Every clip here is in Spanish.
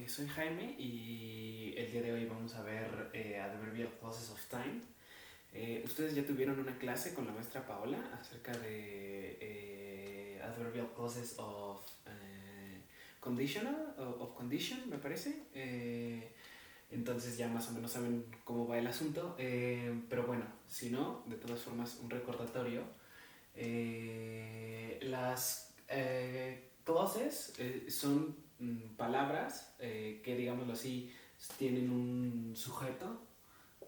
Soy Jaime y el día de hoy vamos a ver Adverbial Clauses of Time. Ustedes ya tuvieron una clase con la maestra Paola acerca de Adverbial Clauses of Conditional, of Condition, me parece. Entonces ya más o menos saben cómo va el asunto. Pero bueno, si no, de todas formas, un recordatorio. Las clauses son palabras que, digámoslo así, tienen un sujeto,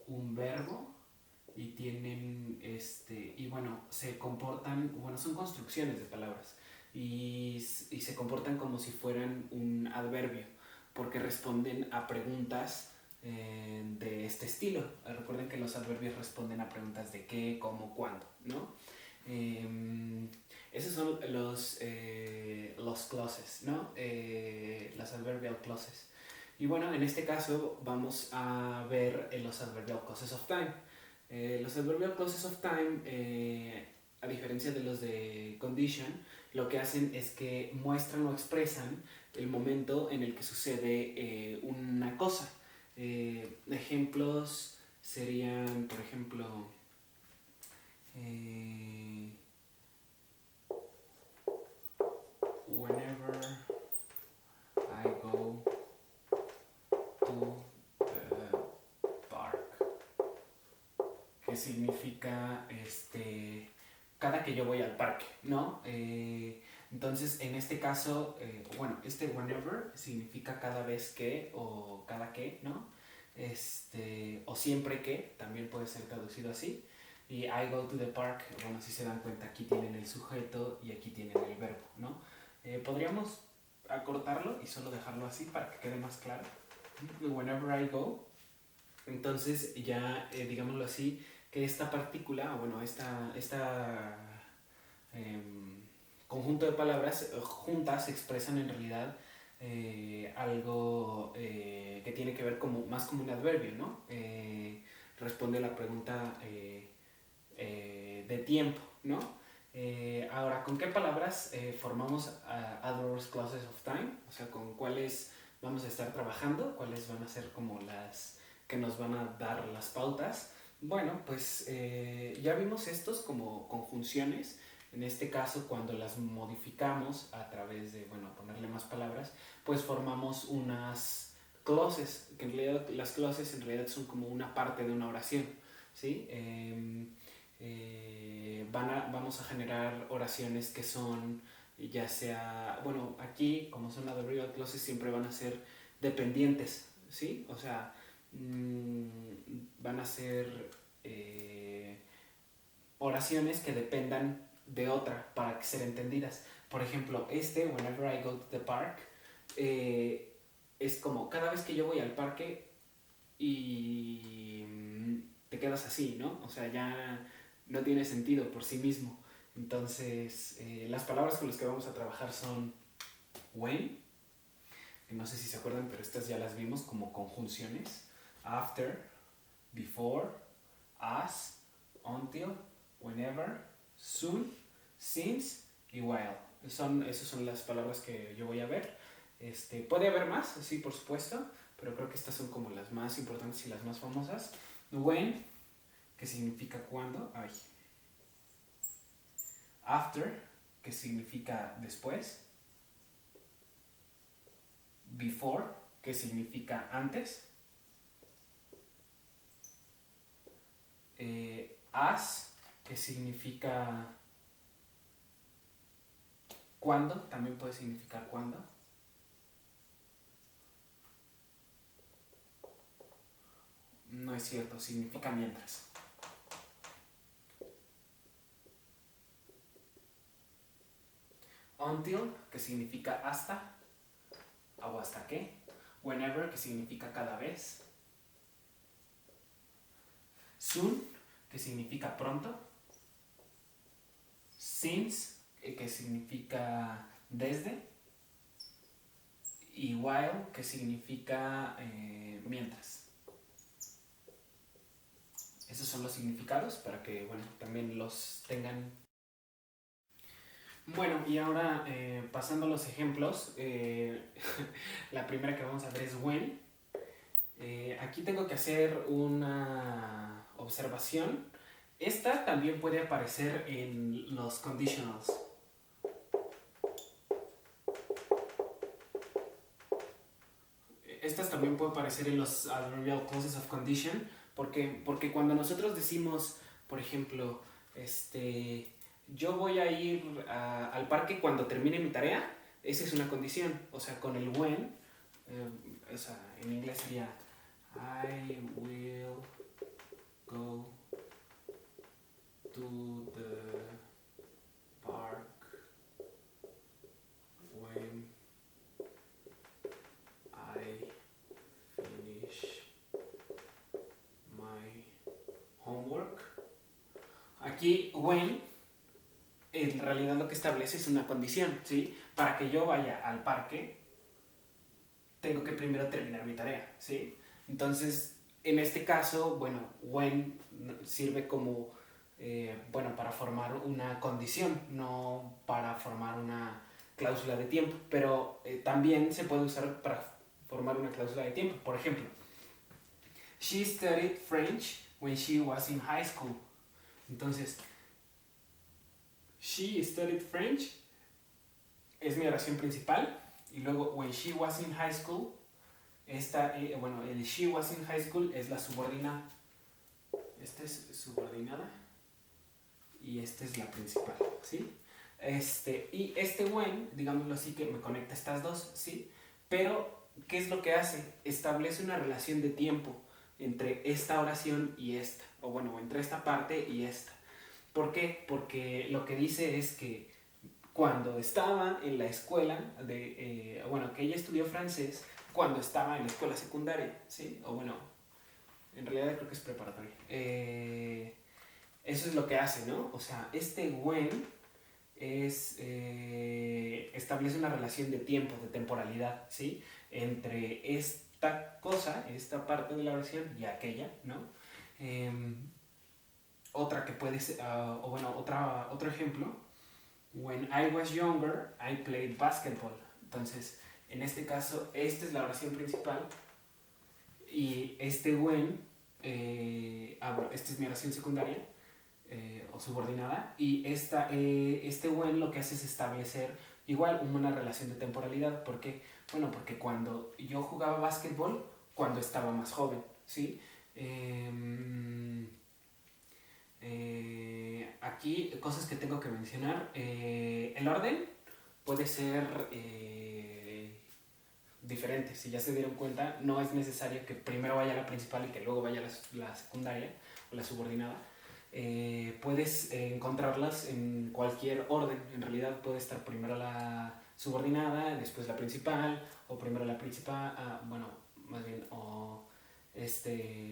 un verbo y tienen y bueno, se comportan, bueno, son construcciones de palabras y se comportan como si fueran un adverbio porque responden a preguntas de este estilo. Recuerden que los adverbios responden a preguntas de qué, cómo, cuándo, ¿no? Esos son los clauses, ¿no? Las adverbial clauses. Y bueno, en este caso vamos a ver los adverbial clauses of time. Los adverbial clauses of time, a diferencia de los de condition, lo que hacen es que muestran o expresan el momento en el que sucede una cosa. Ejemplos serían, por ejemplo, whenever I go to the park, que significa cada que yo voy al parque, ¿no? Entonces, en este caso, bueno, este whenever significa cada vez que o cada que, ¿no? O siempre que, también puede ser traducido así. Y I go to the park, bueno, si se dan cuenta, aquí tienen el sujeto y aquí tienen el verbo, ¿no? Podríamos acortarlo y solo dejarlo así para que quede más claro. Whenever I go, entonces ya, digámoslo así, que esta partícula, bueno, esta conjunto de palabras juntas expresan en realidad algo que tiene que ver más como un adverbio, ¿no? Responde a la pregunta de tiempo, ¿no? Ahora, ¿con qué palabras formamos adverbs clauses of time? O sea, ¿con cuáles vamos a estar trabajando? ¿Cuáles van a ser como las que nos van a dar las pautas? Bueno, pues ya vimos estos como conjunciones. En este caso, cuando las modificamos a través de, bueno, ponerle más palabras, pues formamos unas clauses, que en realidad las clauses en realidad son como una parte de una oración, ¿sí? Vamos a generar oraciones que son, ya sea, bueno, aquí como son adverbial clauses siempre van a ser dependientes, ¿sí? O sea, van a ser oraciones que dependan de otra para ser entendidas. Por ejemplo, whenever I go to the park, es como cada vez que yo voy al parque y te quedas así, ¿no? O sea, ya no tiene sentido por sí mismo. Entonces, las palabras con las que vamos a trabajar son when, que no sé si se acuerdan, pero estas ya las vimos como conjunciones. After, before, as, until, whenever, soon, since y while. Esas son las palabras que yo voy a ver. Puede haber más, sí, por supuesto, pero creo que estas son como las más importantes y las más famosas. When, que significa cuando. Ay. After, que significa después. Before, que significa antes. As, que significa cuando, también puede significar cuando. No es cierto, significa mientras. Until, que significa hasta o hasta qué. Whenever, que significa cada vez. Soon, que significa pronto. Since, que significa desde. Y while, que significa mientras. Esos son los significados para que, bueno, también los tengan. Bueno, y ahora pasando a los ejemplos, la primera que vamos a ver es when. Aquí tengo que hacer una observación. Esta también puede aparecer en los conditionals. Estas también pueden aparecer en los adverbial clauses of condition. ¿Por qué? Porque cuando nosotros decimos, por ejemplo, yo voy a ir al parque cuando termine mi tarea, esa es una condición. O sea, con el when, o sea, en inglés sería I will go to the park when I finish my homework. Aquí, when, en realidad lo que establece es una condición, ¿sí? Para que yo vaya al parque, tengo que primero terminar mi tarea, ¿sí? Entonces, en este caso, bueno, when sirve como, bueno, para formar una condición, no para formar una cláusula de tiempo, pero también se puede usar para formar una cláusula de tiempo. Por ejemplo, she studied French when she was in high school. Entonces, she studied French es mi oración principal. Y luego, when she was in high school, bueno, el she was in high school es la subordinada. Esta es subordinada y esta es la principal, ¿sí? Y when, digámoslo así, que me conecta estas dos, ¿sí? Pero, ¿qué es lo que hace? Establece una relación de tiempo entre esta oración y esta, o bueno, entre esta parte y esta. ¿Por qué? Porque lo que dice es que cuando estaba en la escuela, bueno, que ella estudió francés cuando estaba en la escuela secundaria, ¿sí? O bueno, en realidad creo que es preparatoria. Eso es lo que hace, ¿no? O sea, when establece una relación de tiempo, de temporalidad, ¿sí? Entre esta cosa, esta parte de la oración y aquella, ¿no? Otra que puede ser, o bueno, otro ejemplo. When I was younger, I played basketball. Entonces, en este caso, esta es la oración principal. Y when, esta es mi oración secundaria o subordinada. Y when lo que hace es establecer igual una relación de temporalidad. ¿Por qué? Bueno, porque cuando yo jugaba basketball, cuando estaba más joven, ¿sí? Aquí cosas que tengo que mencionar. El orden puede ser diferente. Si ya se dieron cuenta, no es necesario que primero vaya la principal y que luego vaya la secundaria o la subordinada. Puedes encontrarlas en cualquier orden. En realidad puede estar primero la subordinada, después la principal, o primero la principal, bueno, más bien, o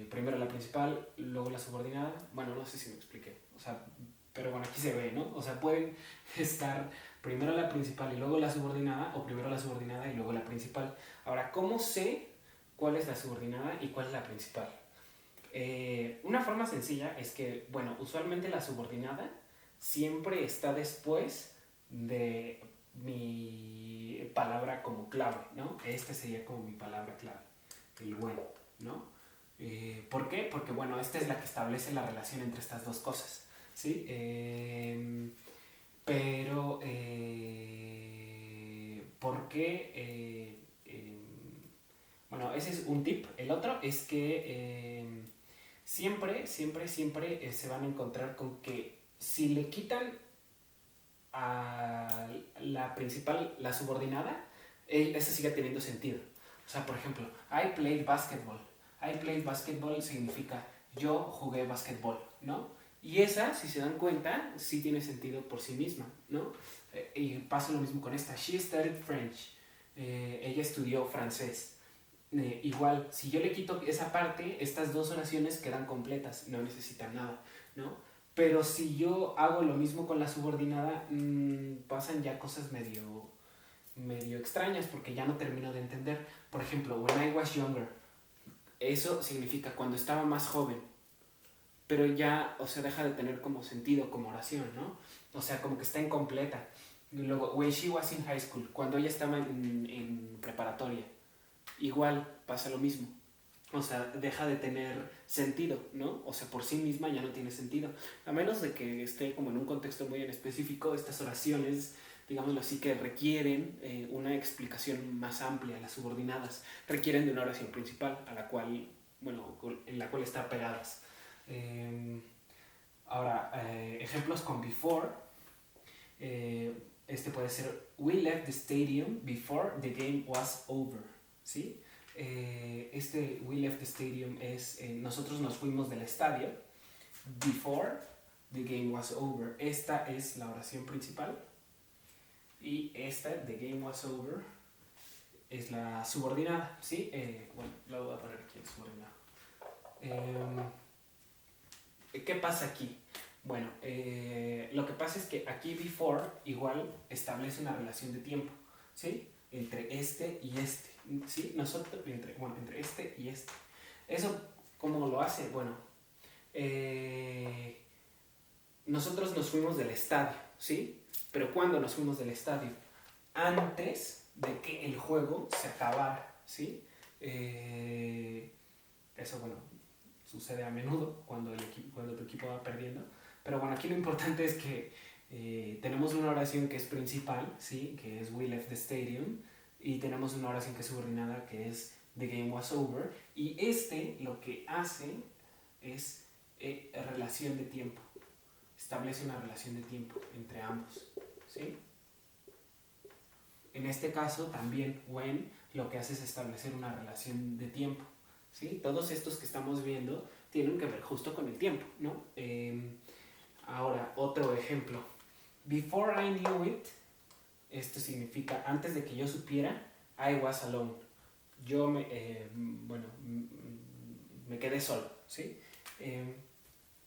primero la principal, luego la subordinada. Bueno, no sé si me expliqué. O sea, pero bueno, aquí se ve, ¿no? O sea, pueden estar primero la principal y luego la subordinada, o primero la subordinada y luego la principal. Ahora, ¿cómo sé cuál es la subordinada y cuál es la principal? Una forma sencilla es que, bueno, usualmente la subordinada siempre está después de mi palabra como clave, ¿no? Esta sería como mi palabra clave, el bueno, ¿no? ¿Por qué? Porque, bueno, esta es la que establece la relación entre estas dos cosas, ¿sí? Pero, ¿por qué? Bueno, ese es un tip. El otro es que siempre se van a encontrar con que si le quitan a la principal, la subordinada, esa sigue teniendo sentido. O sea, por ejemplo, I played basketball. I played basketball significa yo jugué basketball, ¿no? Y esa, si se dan cuenta, sí tiene sentido por sí misma, ¿no? Y pasa lo mismo con esta. She studied French. Ella estudió francés. Igual, si yo le quito esa parte, estas dos oraciones quedan completas, no necesitan nada, ¿no? Pero si yo hago lo mismo con la subordinada, pasan ya cosas medio extrañas porque ya no termino de entender. Por ejemplo, when I was younger, eso significa cuando estaba más joven, pero ya, o sea, deja de tener como sentido como oración, ¿no? O sea, como que está incompleta. Luego, when she was in high school, cuando ella estaba en preparatoria, igual pasa lo mismo. O sea, deja de tener sentido, ¿no? O sea, por sí misma ya no tiene sentido. A menos de que esté como en un contexto muy en específico, estas oraciones, digámoslo así, que requieren una explicación más amplia. Las subordinadas requieren de una oración principal, a la cual, bueno, en la cual están pegadas. Ahora, ejemplos con before. Este puede ser, we left the stadium before the game was over, ¿sí? Este we left the stadium es nosotros nos fuimos del estadio before the game was over. Esta es la oración principal y esta, the game was over, es la subordinada, ¿sí? Bueno, lo voy a poner aquí, subordinado. ¿Qué pasa aquí? Bueno, lo que pasa es que aquí before igual establece una relación de tiempo, ¿sí? Entre este y este, ¿sí? Nosotros, entre este y este. ¿Eso cómo lo hace? Bueno, nosotros nos fuimos del estadio, ¿sí? Pero ¿cuándo nos fuimos del estadio? Antes de que el juego se acabara, ¿sí? Eso, bueno, sucede a menudo cuando tu equipo va perdiendo. Pero bueno, aquí lo importante es que tenemos una oración que es principal, ¿sí? Que es we left the stadium, y tenemos una oración que es subordinada, que es the game was over, y lo que hace es relación de tiempo, establece una relación de tiempo entre ambos, ¿sí? En este caso también when lo que hace es establecer una relación de tiempo, ¿sí? Todos estos que estamos viendo tienen que ver justo con el tiempo, ¿no? Ahora, otro ejemplo. Before I knew it, esto significa antes de que yo supiera, I was alone. Yo me quedé solo, ¿sí?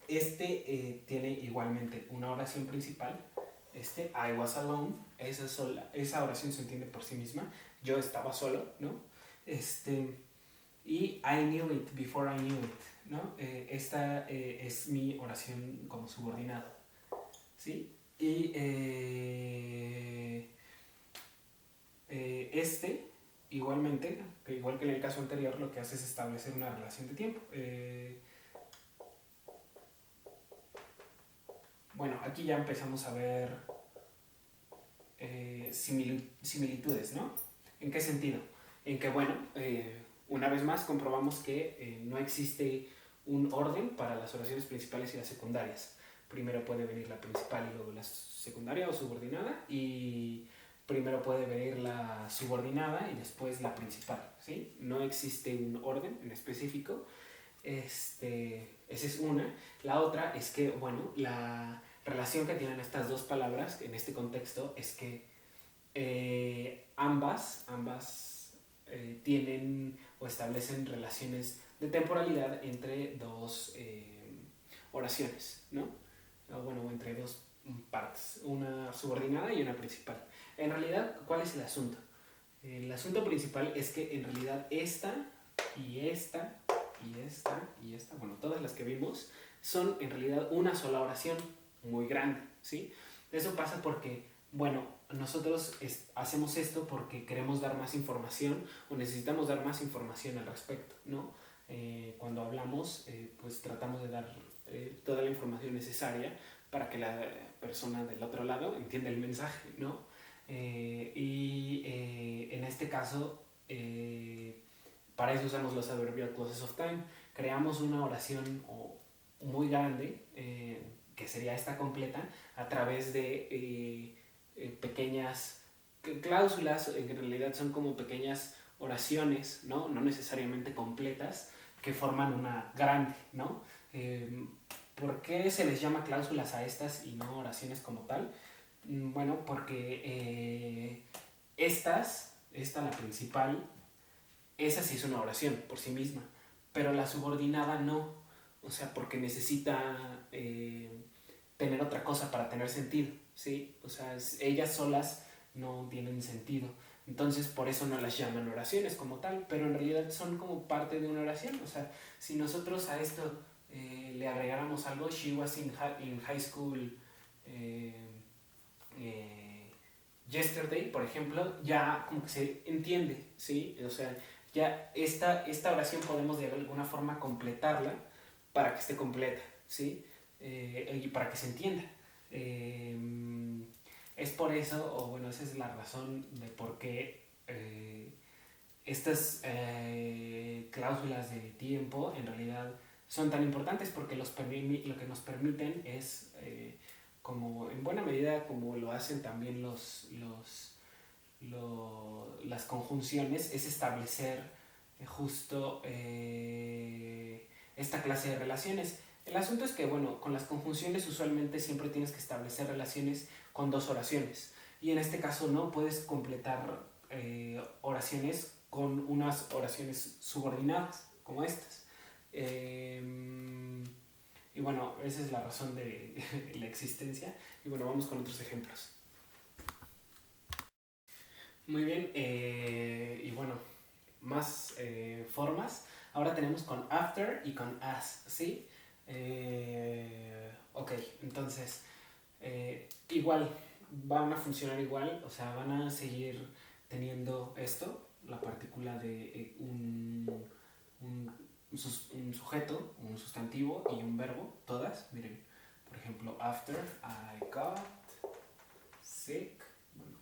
Tiene igualmente una oración principal. I was alone, esa oración se entiende por sí misma. Yo estaba solo, ¿no? Y I knew it, before I knew it, ¿no? Esta es mi oración como subordinado, ¿sí? Y igualmente, igual que en el caso anterior, lo que hace es establecer una relación de tiempo. Bueno, aquí ya empezamos a ver similitudes, ¿no? ¿En qué sentido? En que, bueno, una vez más comprobamos que no existe un orden para las oraciones principales y las secundarias. Primero puede venir la principal y luego la secundaria o subordinada, y primero puede venir la subordinada y después la principal, ¿sí? No existe un orden en específico. Esa es una. La otra es que, bueno, la relación que tienen estas dos palabras en este contexto es que ambas tienen o establecen relaciones de temporalidad entre dos oraciones, ¿no? Bueno, entre dos partes, una subordinada y una principal. En realidad, ¿cuál es el asunto? El asunto principal es que en realidad esta y esta y esta y esta, bueno, todas las que vimos son en realidad una sola oración muy grande, ¿sí? Eso pasa porque, bueno, nosotros hacemos esto porque queremos dar más información o necesitamos dar más información al respecto, ¿no? Cuando hablamos, pues tratamos de dar toda la información necesaria para que la persona del otro lado entienda el mensaje, ¿no? En este caso, para eso usamos los adverbial clauses of time. Creamos una oración muy grande, que sería esta completa, a través de pequeñas cláusulas, en realidad son como pequeñas oraciones, ¿no? No necesariamente completas, que forman una grande, ¿no? ¿Por qué se les llama cláusulas a estas y no oraciones como tal? Bueno, porque esta, la principal, esa sí es una oración por sí misma, pero la subordinada no, o sea, porque necesita tener otra cosa para tener sentido, ¿sí? O sea, ellas solas no tienen sentido, entonces por eso no las llaman oraciones como tal, pero en realidad son como parte de una oración. O sea, si nosotros a esto le agregáramos algo, she was in high school yesterday, por ejemplo, ya como que se entiende, ¿sí? O sea, ya esta oración podemos de alguna forma completarla para que esté completa, ¿sí? Y para que se entienda. Es por eso, o bueno, esa es la razón de por qué estas cláusulas de tiempo en realidad son tan importantes, porque lo que nos permiten es, como en buena medida como lo hacen también las conjunciones, es establecer justo esta clase de relaciones. El asunto es que, bueno, con las conjunciones usualmente siempre tienes que establecer relaciones con dos oraciones. Y en este caso no puedes completar oraciones con unas oraciones subordinadas, como estas. Y bueno, esa es la razón de la existencia. Y bueno, vamos con otros ejemplos. Muy bien, y bueno, más formas. Ahora tenemos con after y con as, ¿sí? Ok, entonces, igual, van a funcionar igual, o sea, van a seguir teniendo esto, la partícula de un sujeto, un sustantivo y un verbo, todas. Miren, por ejemplo, after I got sick, bueno,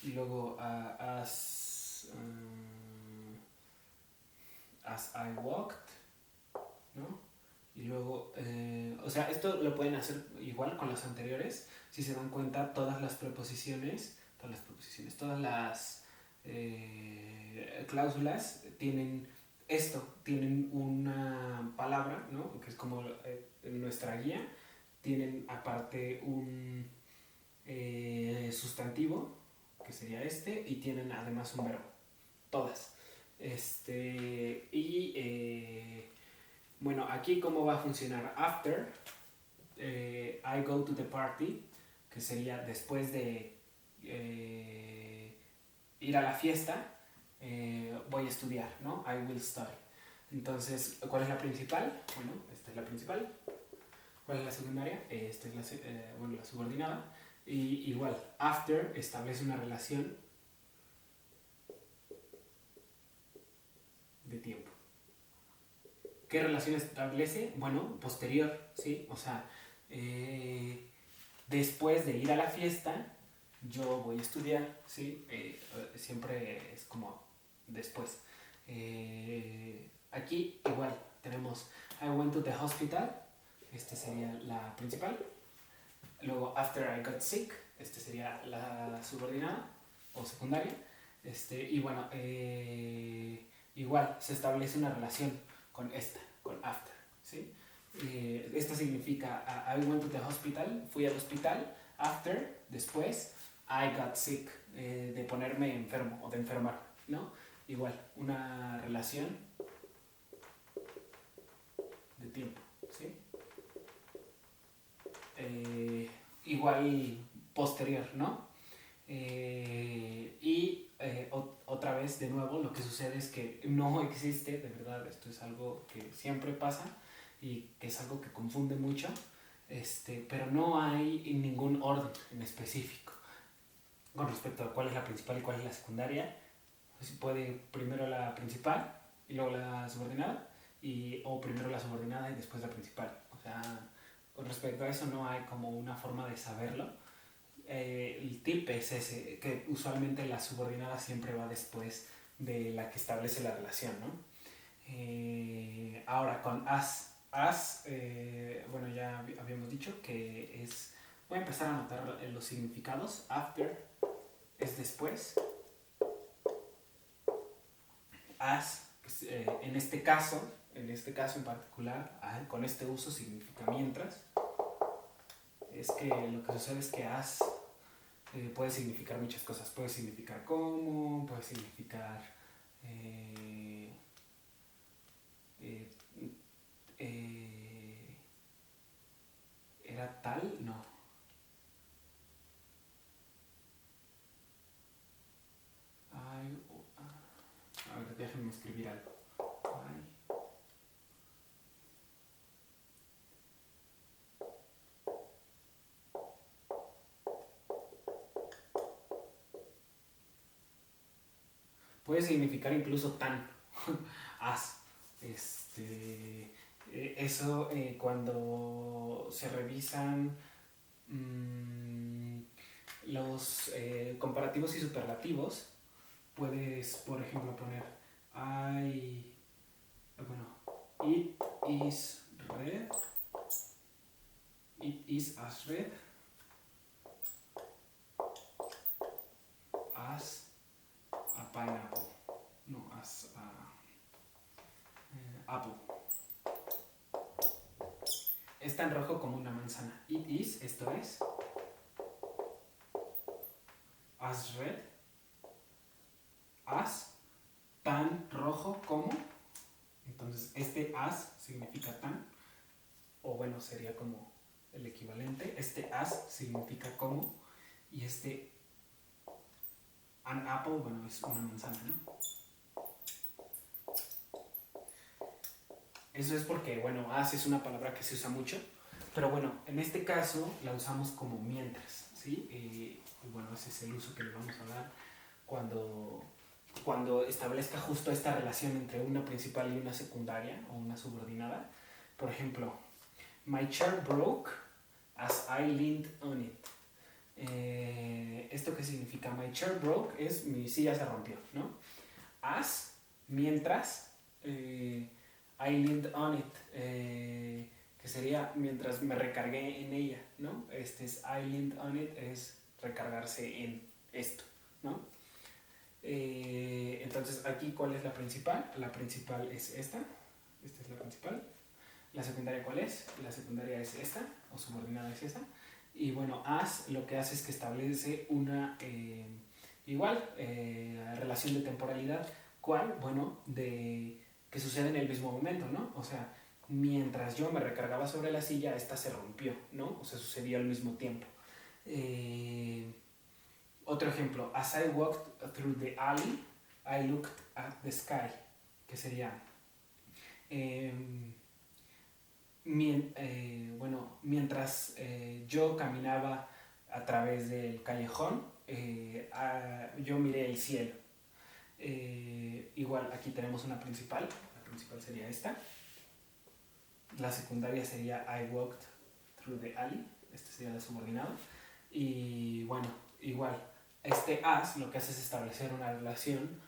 y luego as I walked, ¿no? Y luego, o sea, esto lo pueden hacer igual con las anteriores. Si se dan cuenta, todas las todas las cláusulas tienen esto, tienen una palabra, ¿no? Que es como nuestra guía. Tienen aparte un sustantivo, que sería este, y tienen además un verbo. Todas. Bueno, aquí cómo va a funcionar. After I go to the party, que sería después de ir a la fiesta, voy a estudiar, ¿no? I will study. Entonces, ¿cuál es la principal? Bueno, esta es la principal. ¿Cuál es la secundaria? Esta es la subordinada. Y igual, after establece una relación de tiempo. ¿Qué relación establece? Bueno, posterior, ¿sí? O sea, después de ir a la fiesta, yo voy a estudiar, ¿sí? Siempre es como después. Aquí igual tenemos I went to the hospital, este sería la principal. Luego after I got sick, este sería la subordinada o secundaria. Y bueno, igual se establece una relación con esta, con after, ¿sí? Esta significa I went to the hospital, fui al hospital. After, después, I got sick, de ponerme enfermo o de enfermar, ¿no? Igual, una relación de tiempo, ¿sí? Igual posterior, ¿no? Otra vez, de nuevo, lo que sucede es que no existe, de verdad, esto es algo que siempre pasa y que es algo que confunde mucho, pero no hay ningún orden en específico con respecto a cuál es la principal y cuál es la secundaria. Pues puede primero la principal y luego la subordinada, o primero la subordinada y después la principal. O sea, con respecto a eso no hay como una forma de saberlo. El tip es ese, que usualmente la subordinada siempre va después de la que establece la relación, ¿no? Ahora con as, bueno, ya habíamos dicho que es, voy a empezar a anotar los significados. After es después. As, pues, en este caso en particular, con este uso significa mientras. Es que lo que sucede es que as puede significar muchas cosas. Puede significar como, puede significar ¿era tal? No. A ver, déjenme escribir algo. puede significar incluso tan, as. Eso cuando se revisan los comparativos y superlativos, puedes, por ejemplo, poner it is red, it is as red as a pineapple, no, as a apple. Es tan rojo como una manzana. It is, esto es, as red, as, tan rojo como. Entonces, este as significa tan, o bueno, sería como el equivalente. Este as significa como, y este an apple, bueno, es una manzana, ¿no? Eso es porque, bueno, as es una palabra que se usa mucho, pero bueno, en este caso la usamos como mientras, ¿sí? Y bueno, ese es el uso que le vamos a dar cuando establezca justo esta relación entre una principal y una secundaria o una subordinada. Por ejemplo, my chair broke as I leaned on it. ¿Esto qué significa? My chair broke es mi silla se rompió, ¿no? As, mientras, I leaned on it, que sería mientras me recargué en ella, ¿no? Este es I leaned on it, es recargarse en esto, ¿no? Entonces aquí, ¿cuál es la principal? La principal es esta es la principal. La secundaria, ¿cuál es? La secundaria es esta, o subordinada es esta. Y bueno, as lo que hace es que establece una relación de temporalidad. ¿Cuál? Bueno, que sucede en el mismo momento, ¿no? O sea, mientras yo me recargaba sobre la silla, esta se rompió, ¿no? O sea, sucedió al mismo tiempo. Otro ejemplo, as I walked through the alley, I looked at the sky, que sería, mientras yo caminaba a través del callejón, yo miré el cielo. Igual, aquí tenemos una principal, la principal sería esta, la secundaria sería I walked through the alley, este sería la subordinada, y bueno, igual, este as lo que hace es establecer una relación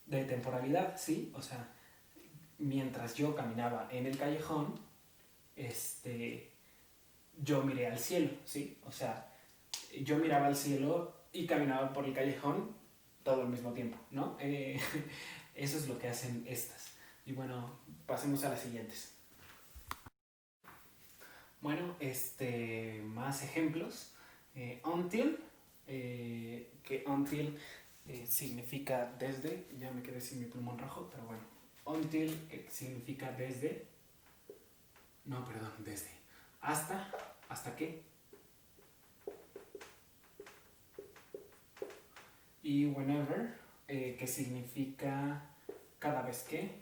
de temporalidad, ¿sí? O sea, mientras yo caminaba en el callejón, yo miré al cielo, ¿sí? O sea, yo miraba al cielo y caminaba por el callejón todo al mismo tiempo, ¿no? Eso es lo que hacen estas. Y bueno, pasemos a las siguientes. Bueno, más ejemplos. Until, que until significa desde, ya me quedé sin mi plumón rojo, pero bueno. Until significa desde, no, perdón, desde. ¿Hasta qué? Y whenever, que significa cada vez que,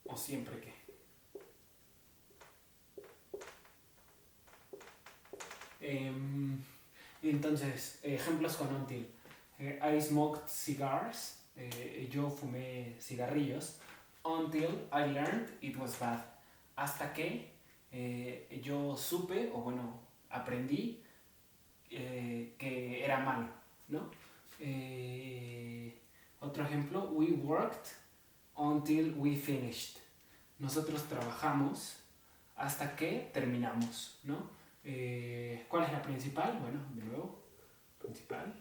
o siempre que. Entonces, ejemplos con until. I smoked cigars, yo fumé cigarrillos, until I learned it was bad. Hasta que yo supe, o bueno, aprendí que era malo, ¿no? Otro ejemplo, we worked until we finished. Nosotros trabajamos hasta que terminamos, ¿no? ¿Cuál es la principal? Bueno, de nuevo, principal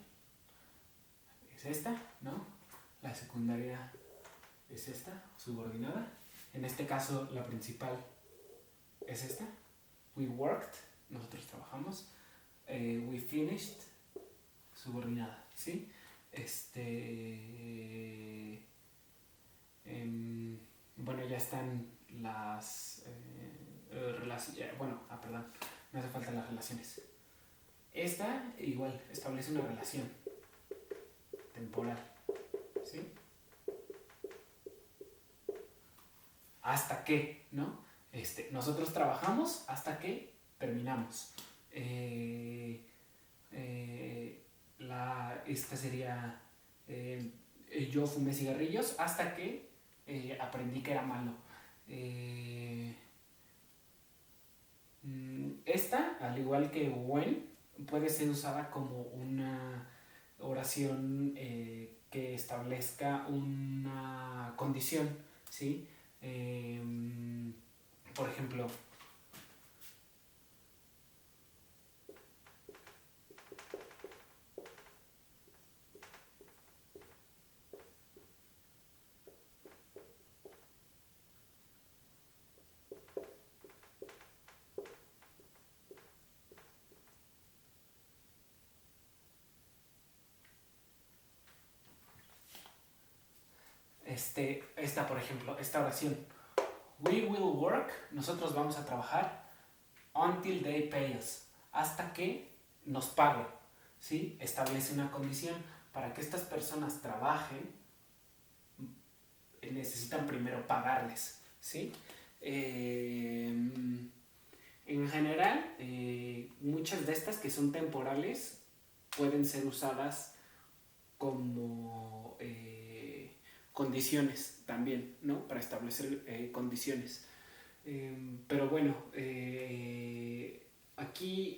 es esta, ¿no? La secundaria es esta, subordinada. En este caso, la principal es esta. We worked, nosotros trabajamos. We finished, subordinada, ¿sí? Bueno, ya están las relaciones. Perdón, me hace falta las relaciones. Esta igual establece una relación temporal, ¿sí? Hasta que, ¿no? Nosotros trabajamos hasta que terminamos. esta sería yo fumé cigarrillos hasta que aprendí que era malo. Esta, al igual que when, puede ser usada como una oración que establezca una condición, ¿sí? Por ejemplo, esta, por ejemplo, esta oración. We will work, nosotros vamos a trabajar until they pay us, hasta que nos paguen, ¿sí? Establece una condición. Para que estas personas trabajen, necesitan primero pagarles, ¿sí? En general, muchas de estas que son temporales pueden ser usadas como condiciones también, ¿no? Para establecer condiciones. Pero bueno, aquí,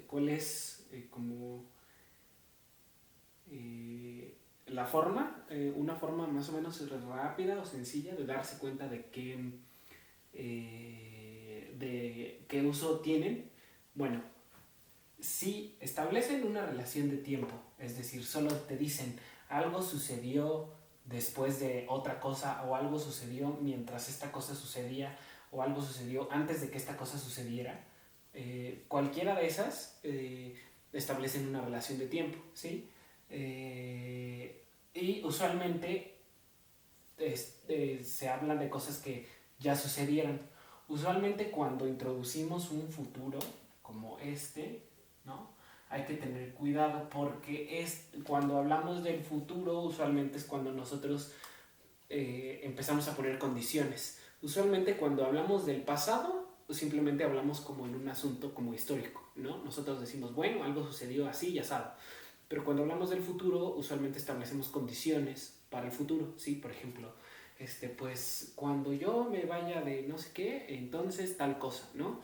¿cuál es como la forma? Una forma más o menos rápida o sencilla de darse cuenta de qué uso tienen. Bueno, si establecen una relación de tiempo, es decir, solo te dicen algo sucedió después de otra cosa, o algo sucedió mientras esta cosa sucedía, o algo sucedió antes de que esta cosa sucediera, cualquiera de esas establecen una relación de tiempo, ¿sí? Y usualmente se habla de cosas que ya sucedieron. Usualmente cuando introducimos un futuro como ¿no? Hay que tener cuidado porque cuando hablamos del futuro usualmente es cuando nosotros empezamos a poner condiciones. Usualmente cuando hablamos del pasado simplemente hablamos como en un asunto como histórico, ¿no? Nosotros decimos, bueno, algo sucedió así y asado. Pero cuando hablamos del futuro usualmente establecemos condiciones para el futuro, ¿sí? Por ejemplo, pues cuando yo me vaya de no sé qué, entonces tal cosa, ¿no?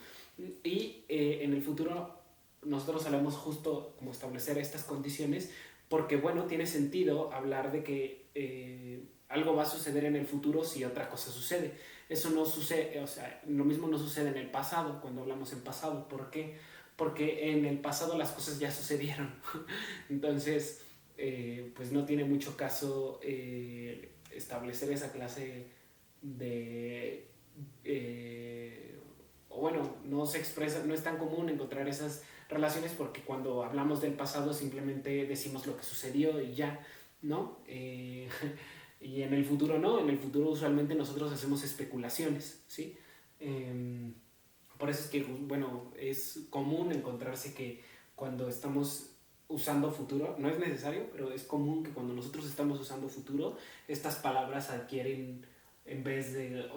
Y en el futuro nosotros hablamos justo como establecer estas condiciones porque, bueno, tiene sentido hablar de que algo va a suceder en el futuro si otra cosa sucede. Eso no sucede, o sea, lo mismo no sucede en el pasado cuando hablamos en pasado. ¿Por qué? Porque en el pasado las cosas ya sucedieron. Entonces, pues no tiene mucho caso establecer esa clase de... o bueno, no se expresa, no es tan común encontrar esas relaciones porque cuando hablamos del pasado simplemente decimos lo que sucedió y ya, ¿no? Y en el futuro no, en el futuro usualmente nosotros hacemos especulaciones, ¿sí? Por eso es que, bueno, es común encontrarse que cuando estamos usando futuro, no es necesario, pero es común que cuando nosotros estamos usando futuro, estas palabras adquieren, en vez de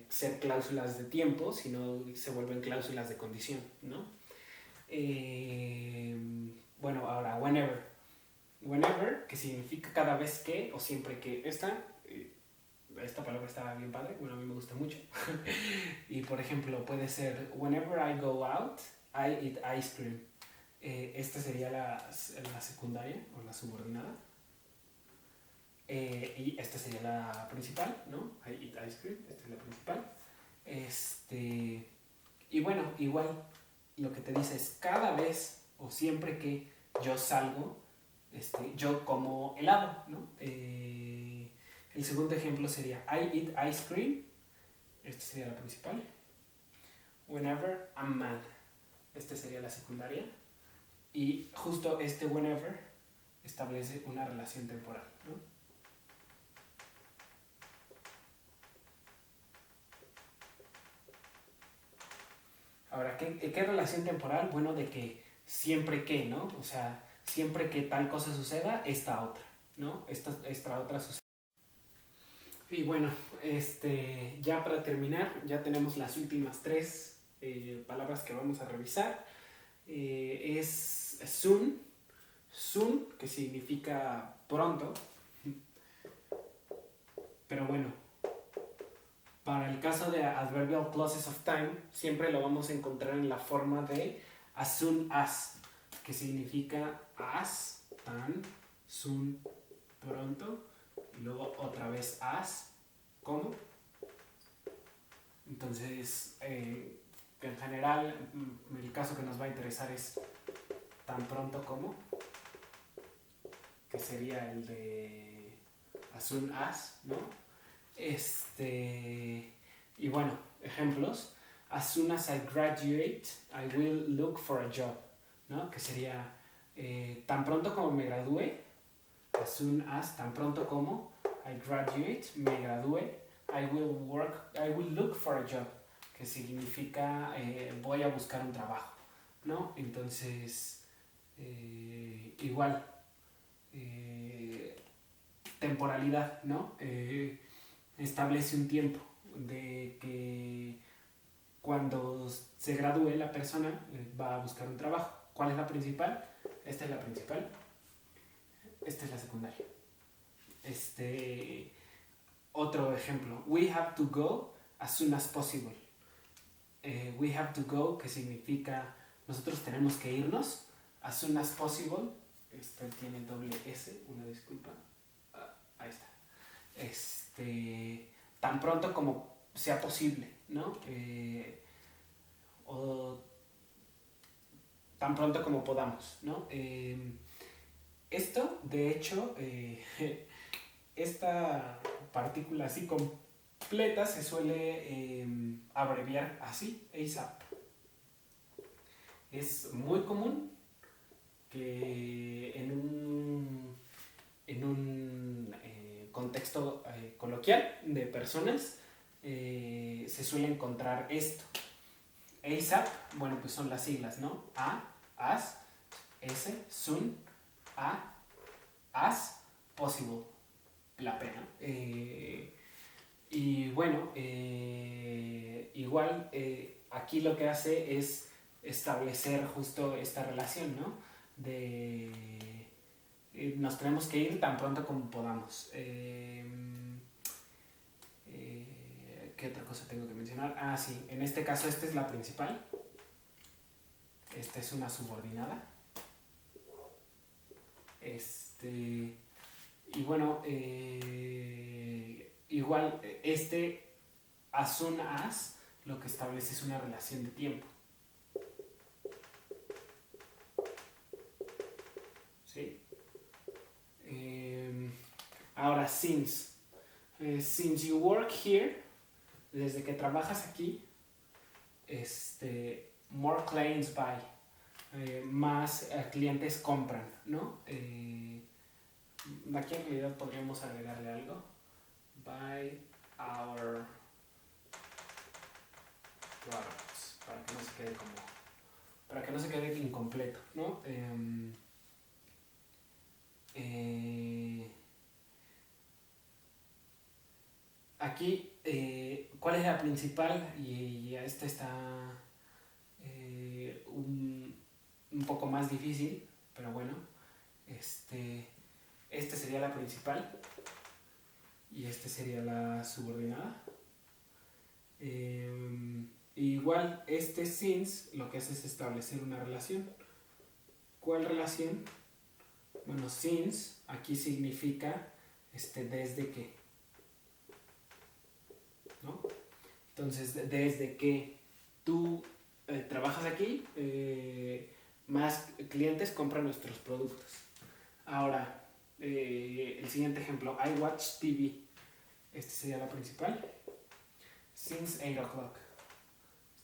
ser cláusulas de tiempo, sino se vuelven cláusulas de condición, ¿no? Bueno, ahora, whenever. Whenever, que significa cada vez que o siempre que. Esta palabra está bien padre, bueno, a mí me gusta mucho. Y por ejemplo, puede ser whenever I go out, I eat ice cream. Esta sería la secundaria o la subordinada. Y esta sería la principal, ¿no? I eat ice cream, esta es la principal. Y bueno, igual lo que te dice es cada vez o siempre que yo salgo, yo como helado, ¿no? El segundo ejemplo sería I eat ice cream. Esta sería la principal. Whenever I'm mad. Esta sería la secundaria. Y justo whenever establece una relación temporal, ¿no? Ahora, ¿qué relación temporal? Bueno, de que siempre que, ¿no? O sea, siempre que tal cosa suceda, esta otra, ¿no? Esta otra sucede. Y bueno, ya para terminar, ya tenemos las últimas tres palabras que vamos a revisar. Es soon. soon, que significa pronto. Pero bueno, para el caso de adverbial clauses of time, siempre lo vamos a encontrar en la forma de as soon as, que significa as, tan, soon, pronto, y luego otra vez as, como. Entonces, en general, el caso que nos va a interesar es tan pronto como, que sería el de as soon as, ¿no? Y bueno, ejemplos. As soon as I graduate, I will look for a job, ¿no? Que sería tan pronto como me gradúe, as soon as, tan pronto como I graduate, me gradúe, I will look for a job, que significa voy a buscar un trabajo, ¿no? Entonces, igual, temporalidad, ¿no? Establece un tiempo de que cuando se gradúe la persona va a buscar un trabajo. ¿Cuál es la principal? Esta es la principal. Esta es la secundaria. Otro ejemplo. We have to go as soon as possible. We have to go, que significa nosotros tenemos que irnos. As soon as possible. Tiene doble S, una disculpa. Ahí está. Tan pronto como sea posible, ¿no? O tan pronto como podamos, ¿no? Esto, de hecho, esta partícula así completa se suele abreviar así, ASAP. Es muy común que en un contexto coloquial de personas se suele encontrar esto. ASAP, bueno, pues son las siglas, ¿no? As, S, soon, as, possible, la pena. Y bueno, igual aquí lo que hace es establecer justo esta relación, ¿no? De nos tenemos que ir tan pronto como podamos. ¿Qué otra cosa tengo que mencionar? Sí, en este caso esta es la principal. Esta es una subordinada. Y bueno, igual as soon as lo que establece es una relación de tiempo. ¿Sí? Ahora, since you work here, desde que trabajas aquí, more clients buy, más clientes compran, ¿no? Aquí en realidad podríamos agregarle algo. Buy our products, para que no se quede incompleto, ¿no? Aquí, ¿cuál es la principal? Y esta está un poco más difícil, pero bueno, sería la principal y sería la subordinada. Igual, since lo que hace es establecer una relación. ¿Cuál relación? Bueno, since aquí significa desde que, ¿no? Entonces, desde que tú trabajas aquí, más clientes compran nuestros productos. Ahora, el siguiente ejemplo, I watch TV. Sería la principal. Since 8 o'clock.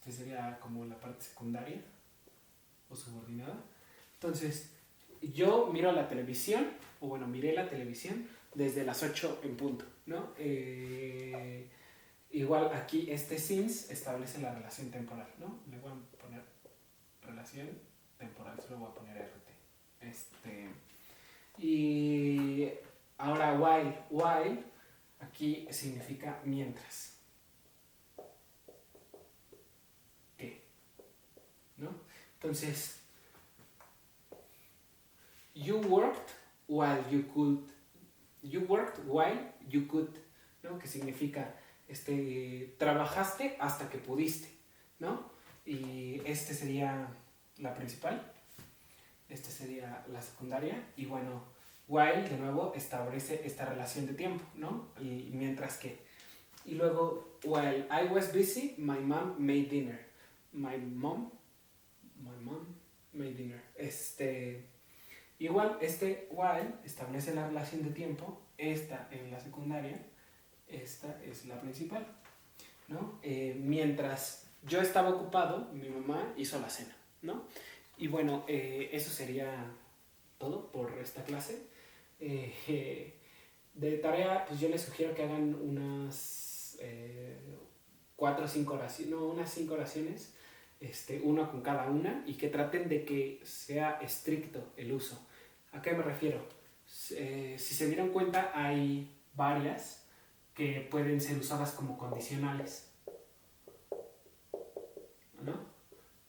Sería como la parte secundaria o subordinada. Entonces, yo miro la televisión, o bueno, miré la televisión desde las 8 en punto, ¿no? Igual aquí since establece la relación temporal, ¿no? Le voy a poner relación temporal, solo voy a poner RT. Y ahora while aquí significa mientras. ¿Qué? ¿No? Entonces, You worked while you could. You worked while you could, ¿no? Que significa, trabajaste hasta que pudiste, ¿no? Y este sería la principal, este sería la secundaria, y bueno, while, de nuevo, establece esta relación de tiempo, ¿no? Y mientras que. Y luego, while I was busy, my mom made dinner. My mom made dinner. Igual, while establece la relación de tiempo, esta en la secundaria, esta es la principal, ¿no? Mientras yo estaba ocupado, mi mamá hizo la cena, ¿no? Y bueno, eso sería todo por esta clase. De tarea, pues yo les sugiero que hagan unas 4 o 5 oraciones, no, unas 5 oraciones, una con cada una, y que traten de que sea estricto el uso. ¿A qué me refiero? Si se dieron cuenta, hay varias que pueden ser usadas como condicionales, ¿no?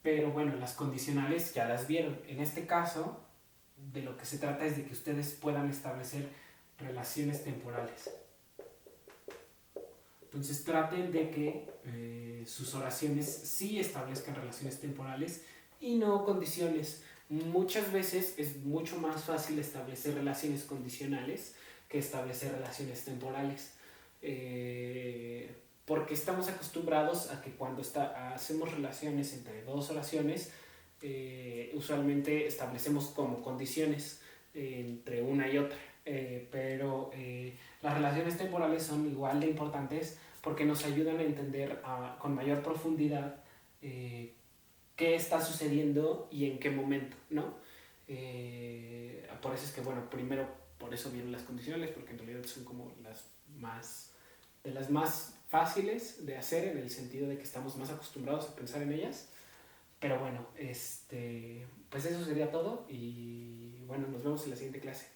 Pero bueno, las condicionales ya las vieron. En este caso, de lo que se trata es de que ustedes puedan establecer relaciones temporales. Entonces traten de que sus oraciones sí establezcan relaciones temporales y no condiciones. Muchas veces es mucho más fácil establecer relaciones condicionales que establecer relaciones temporales. Porque estamos acostumbrados a que cuando hacemos relaciones entre dos oraciones, usualmente establecemos como condiciones entre una y otra. Pero las relaciones temporales son igual de importantes porque nos ayudan a entender con mayor profundidad qué está sucediendo y en qué momento, ¿no? Por eso es que, bueno, primero por eso vienen las condicionales, porque en realidad son como de las más fáciles de hacer, en el sentido de que estamos más acostumbrados a pensar en ellas. Pero bueno, pues eso sería todo, y bueno, nos vemos en la siguiente clase.